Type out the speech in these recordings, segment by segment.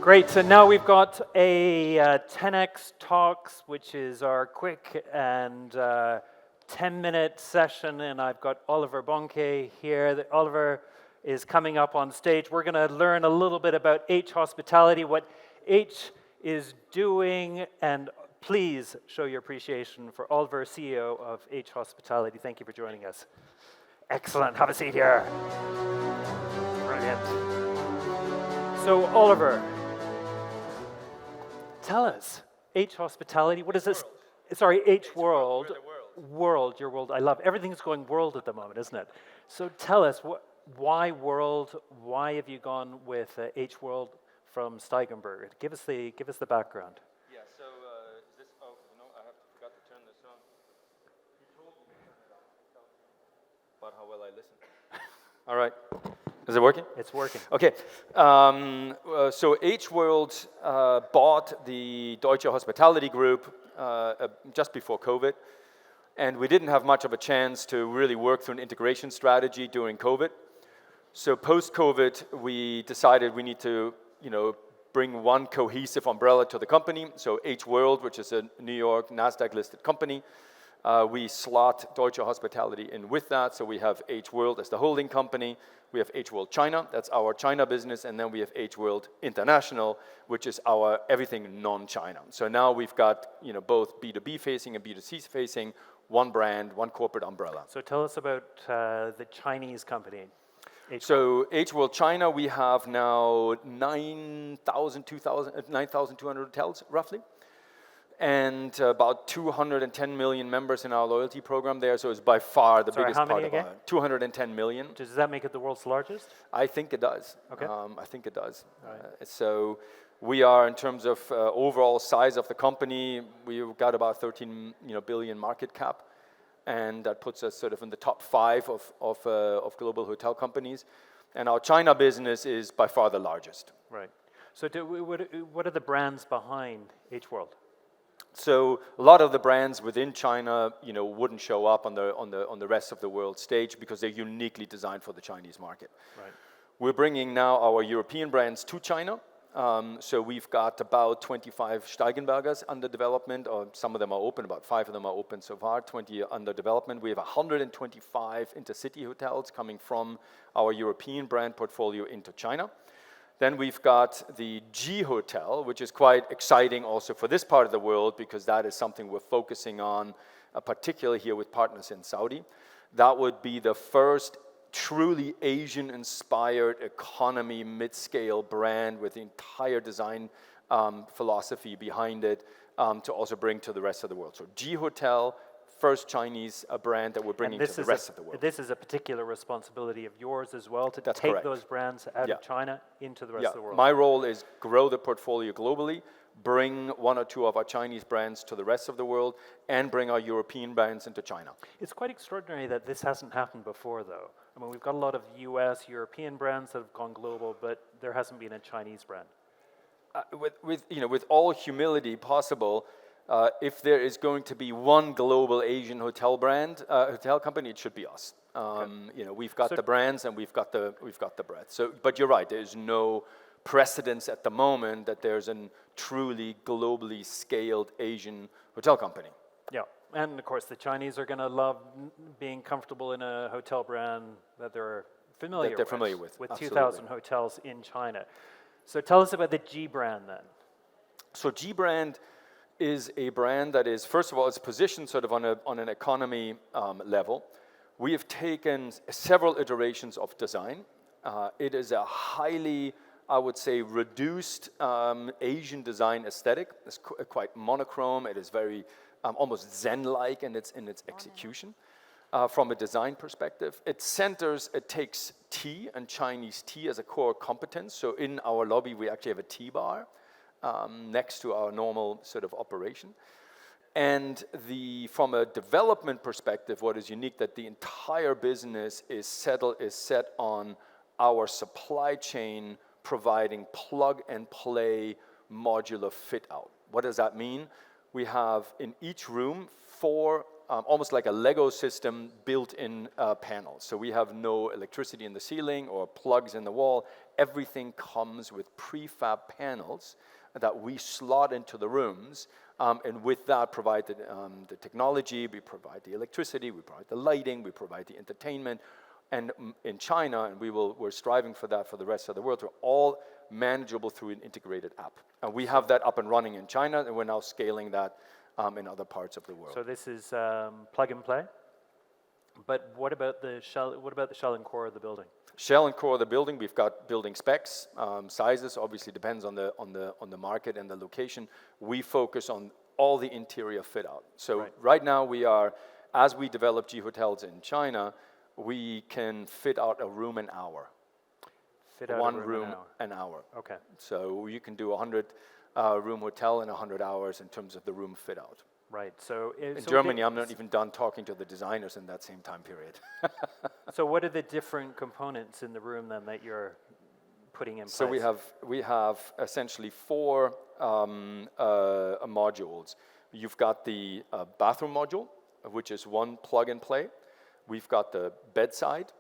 Great, so now we've got a TenX Talks, which is our quick and 10-minute session, and I've got Oliver Bonke here. Oliver is coming up on stage. We're going to learn a little bit about H Hospitality, what H is doing, and please show your appreciation for Oliver, CEO of H Hospitality. Thank you for joining us. Excellent, have a seat here. Brilliant. So Oliver, tell us, H Hospitality, what is this? Sorry, H World. World, your world. I love, everything's going world at the moment, isn't it? So tell us, why world? Why have you gone with H World from Steigenberger? Give us the background. Yeah, so is this, oh, no, I forgot to turn this on. You told me to turn it on. About how well I listen. All right. Is it working? It's working. Okay. So H World bought the Deutsche Hospitality Group just before COVID, and we didn't have much of a chance to really work through an integration strategy during COVID. So post-COVID, we decided we need to, bring one cohesive umbrella to the company. So H World, which is a New York NASDAQ-listed company, we slot Deutsche Hospitality in with that. So we have H World as the holding company. We have H World China, that's our China business, and then we have H World International, which is our everything non-China. So now we've got both B2B facing and B2C facing, one brand, one corporate umbrella. So tell us about the Chinese company. H World China, we have now 9,200 hotels, roughly, and about 210 million members in our loyalty program there, so it's by far the biggest part of our 210 million. Does that make it the world's largest? I think it does. Okay. I think it does. Right. So we are, in terms of overall size of the company, we've got about 13 billion market cap, and that puts us sort of in the top 5 of global hotel companies. And our China business is by far the largest. Right. So what are the brands behind H World? So a lot of the brands within China, wouldn't show up on the rest of the world stage because they're uniquely designed for the Chinese market. Right. We're bringing now our European brands to China. So we've got about 25 Steigenbergers under development, or some of them are open, about 5 of them are open so far, 20 under development. We have 125 intercity hotels coming from our European brand portfolio into China. Then we've got the G Hotel, which is quite exciting also for this part of the world because that is something we're focusing on, particularly here with partners in Saudi. That would be the first truly Asian-inspired economy mid-scale brand with the entire design philosophy behind it to also bring to the rest of the world. So G Hotel, first Chinese brand that we're bringing to the rest of the world. This is a particular responsibility of yours as well, to That's take correct. Those brands out of China into the rest of the world. My role is grow the portfolio globally, bring 1 or 2 of our Chinese brands to the rest of the world, and bring our European brands into China. It's quite extraordinary that this hasn't happened before, though. I mean, we've got a lot of US, European brands that have gone global, but there hasn't been a Chinese brand. With all humility possible, if there is going to be one global Asian hotel brand, hotel company, it should be us. Okay. We've got the brands and we've got the breadth. So, but you're right. There's no precedence at the moment that there's a truly globally scaled Asian hotel company. Yeah, and of course the Chinese are going to love being comfortable in a hotel brand that they're familiar with. With 2,000 hotels in China. So tell us about the G brand then. So G brand is a brand that is, first of all, it's positioned sort of on an economy level. We have taken several iterations of design. It is a highly, I would say, reduced Asian design aesthetic. It's quite monochrome. It is very almost Zen-like in its execution. From a design perspective, it takes tea and Chinese tea as a core competence. So in our lobby, we actually have a tea bar next to our normal sort of operation. And from a development perspective, what is unique that the entire business is set on our supply chain providing plug and play modular fit out. What does that mean? We have in each room 4 almost like a Lego system built-in panels. So we have no electricity in the ceiling or plugs in the wall. Everything comes with prefab panels that we slot into the rooms, and with that provide the technology, we provide the electricity, we provide the lighting, we provide the entertainment. And in China, and we're striving for that for the rest of the world, we're all manageable through an integrated app. And we have that up and running in China, and we're now scaling that in other parts of the world. So this is plug and play. But what about the shell? What about the shell and core of the building? Shell and core of the building, we've got building specs, sizes. Obviously depends on the market and the location. We focus on all the interior fit out. So right now we are, as we develop G hotels in China, we can fit out a room an hour. Fit out one a room an hour. Okay. So you can do a 100 room hotel in 100 hours in terms of the room fit out. Right. So in Germany, I'm not even done talking to the designers in that same time period. So what are the different components in the room then that you're putting in place? So we have essentially 4 modules. You've got the bathroom module, which is one plug and play. We've got the bedside,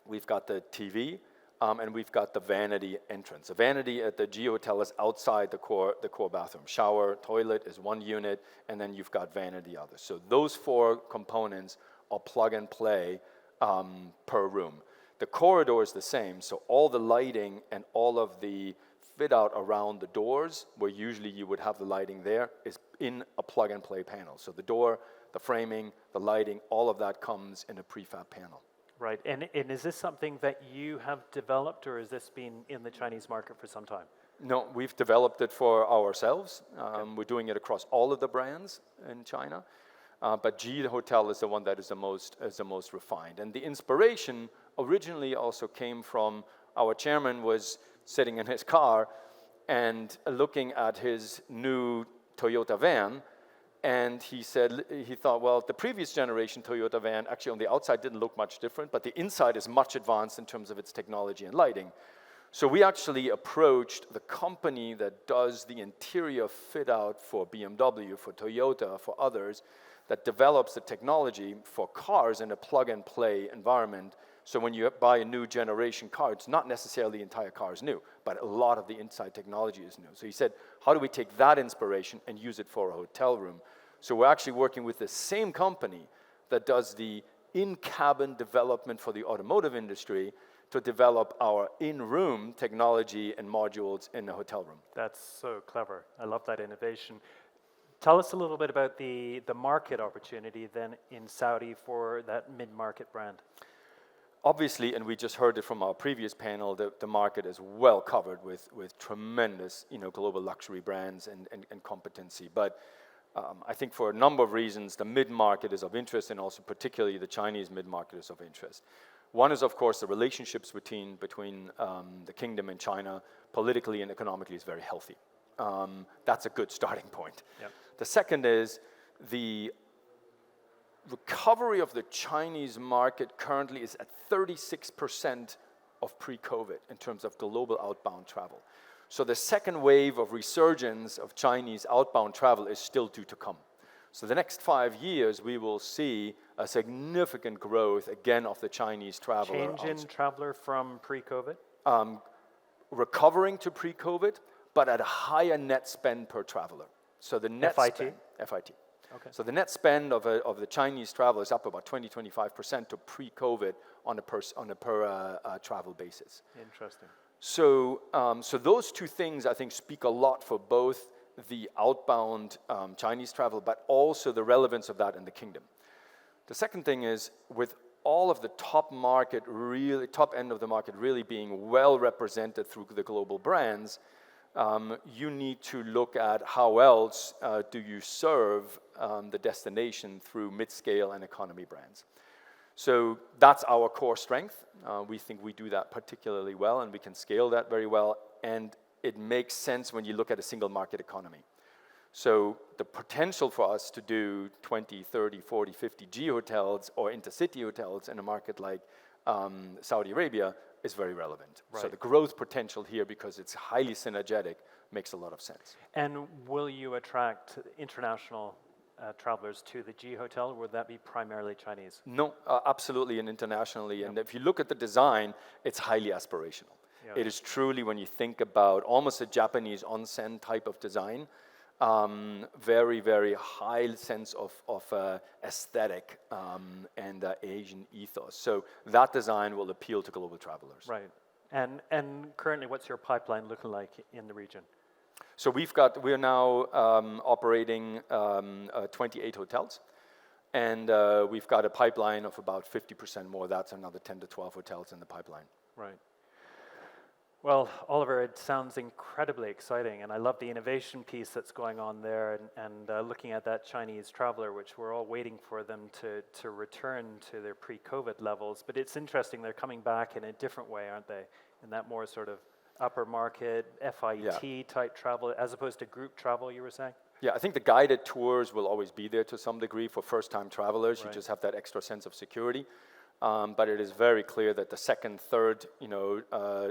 we've got the TV, and we've got the vanity entrance. The vanity at the G Hotel is outside the core bathroom. Shower, toilet is one unit, and then you've got vanity others. So those 4 components are plug and play per room. The corridor is the same, so all the lighting and all of the fit out around the doors, where usually you would have the lighting there, is in a plug and play panel. So the door, the framing, the lighting, all of that comes in a prefab panel. Right, and is this something that you have developed, or has this been in the Chinese market for some time? No, we've developed it for ourselves. We're doing it across all of the brands in China, but G Hotel is the one that is the most refined. And the inspiration originally also came from our chairman was sitting in his car and looking at his new Toyota van. And he thought, well, the previous generation Toyota van, actually on the outside didn't look much different, but the inside is much advanced in terms of its technology and lighting. So we actually approached the company that does the interior fit out for BMW, for Toyota, for others, that develops the technology for cars in a plug and play environment. So when you buy a new generation car, it's not necessarily the entire car is new, but a lot of the inside technology is new. So he said, how do we take that inspiration and use it for a hotel room? So we're actually working with the same company that does the in-cabin development for the automotive industry to develop our in-room technology and modules in a hotel room. That's so clever. I love that innovation. Tell us a little bit about the market opportunity then in Saudi for that mid-market brand. Obviously, and we just heard it from our previous panel, the market is well covered with tremendous global luxury brands and competency. But I think for a number of reasons, the mid-market is of interest, and also particularly the Chinese mid-market is of interest. One is, of course, the relationships between the kingdom and China, politically and economically, is very healthy. That's a good starting point. Yep. The second is the recovery of the Chinese market currently is at 36% of pre-COVID in terms of global outbound travel. So the second wave of resurgence of Chinese outbound travel is still due to come. So the next 5 years, we will see a significant growth again of the Chinese traveler. Change in traveler from pre-COVID? Recovering to pre-COVID, but at a higher net spend per traveler. So the net spend, FIT. Okay. So the net spend of the Chinese travel is up about 20-25% to pre-COVID on a per travel basis. Interesting. So those 2 things I think speak a lot for both the outbound Chinese travel, but also the relevance of that in the kingdom. The second thing is, with all of the top end of the market really being well represented through the global brands, you need to look at how else do you serve the destination through mid-scale and economy brands. So that's our core strength. We think we do that particularly well, and we can scale that very well, and it makes sense when you look at a single market economy. So the potential for us to do 20, 30, 40, 50 G hotels or intercity hotels in a market like Saudi Arabia is very relevant. Right. So the growth potential here, because it's highly synergetic, makes a lot of sense. And will you attract international travelers to the G Hotel, or would that be primarily Chinese? No, absolutely, and internationally. And if you look at the design, it's highly aspirational. Yeah. It is truly, when you think about almost a Japanese onsen type of design, very, very high sense of aesthetic and Asian ethos. So that design will appeal to global travelers. Right. And currently, what's your pipeline looking like in the region? So we're now operating 28 hotels, and we've got a pipeline of about 50% more. That's another 10 to 12 hotels in the pipeline. Right. Well, Oliver, it sounds incredibly exciting, and I love the innovation piece that's going on there, and looking at that Chinese traveler, which we're all waiting for them to return to their pre-COVID levels. But it's interesting, they're coming back in a different way, aren't they? In that more sort of upper market, FIT type travel, as opposed to group travel, you were saying? Yeah, I think the guided tours will always be there to some degree for first-time travelers. Right. You just have that extra sense of security. But it is very clear that the second, third,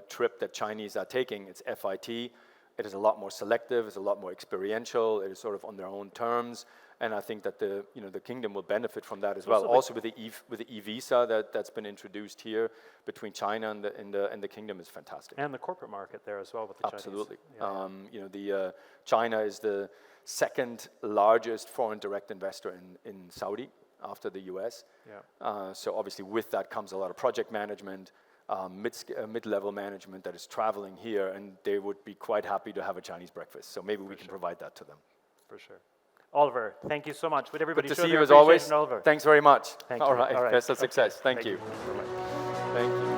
trip that Chinese are taking, it's FIT. It is a lot more selective. It's a lot more experiential. It is sort of on their own terms, and I think that the kingdom will benefit from that as well. Also with the e-visa that's been introduced here between China and the kingdom is fantastic. And the corporate market there as well with the Absolutely. Chinese. Yeah. China is the second largest foreign direct investor in Saudi, after the US. Yeah. So obviously with that comes a lot of project management, mid-level management that is traveling here, and they would be quite happy to have a Chinese breakfast. So maybe we can provide that to them. For sure. Oliver, thank you so much. Would everybody Good to show see their you as always. Oliver? Thanks very much. Thank you. All right. All right. Best of Okay. success. Thank you. Bye-bye. Thank you.